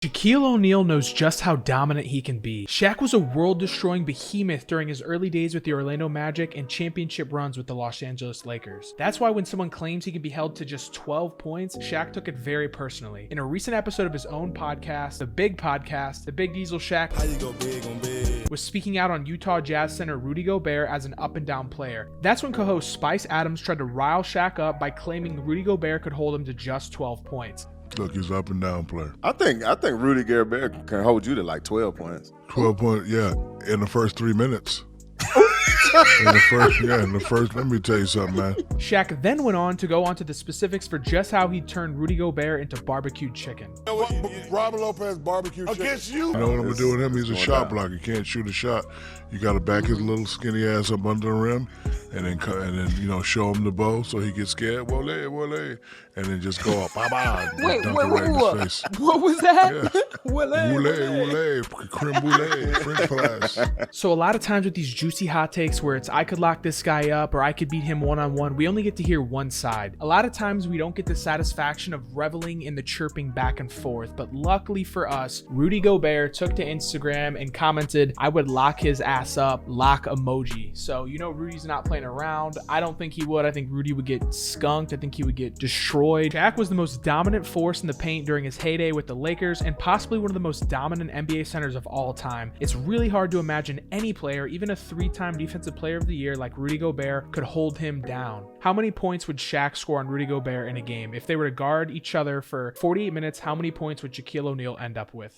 Shaquille O'Neal knows just how dominant he can be. Shaq was a world-destroying behemoth during his early days with the Orlando Magic and championship runs with the Los Angeles Lakers. That's why when someone claims he can be held to just 12 points, Shaq took it very personally. In a recent episode of his own podcast, The Big Diesel Shaq How you go big on big? was speaking out on Utah Jazz center Rudy Gobert as an up-and-down player. That's when co-host Spice Adams tried to rile Shaq up by claiming Rudy Gobert could hold him to just 12 points. Look, he's up and down player. I think Rudy Gobert can hold you to like 12 points. 12 points, yeah, in the first 3 minutes. in the first, let me tell you something, man. Shaq then went on to go onto the specifics for just how he turned Rudy Gobert into barbecued chicken. Robin Lopez barbecue against you. You know what I'm gonna do with him? He's a shot blocker. He can't shoot a shot. You gotta back his little skinny ass up under the rim, and then show him the bow so he gets scared. Wole, and then just go up. Wait, right in his face. what was that? Yeah. Wole, creme brulee, French fries. So a lot of times with these juicy hot takes where it's I could lock this guy up or I could beat him one-on-one, we only get to hear one side. A lot of times we don't get the satisfaction of reveling in the chirping back and forth, but luckily for us, Rudy Gobert took to Instagram and commented, "I would lock his ass up, lock emoji." So Rudy's not playing around. I don't think he would. I think Rudy would get skunked. I think he would get destroyed. Shaq was the most dominant force in the paint during his heyday with the Lakers and possibly one of the most dominant NBA centers of all time. It's really hard to imagine any player, even a 3-time defensive player of the year like Rudy Gobert, could hold him down. How many points would Shaq score on Rudy Gobert in a game? If they were to guard each other for 48 minutes, how many points would Shaquille O'Neal end up with?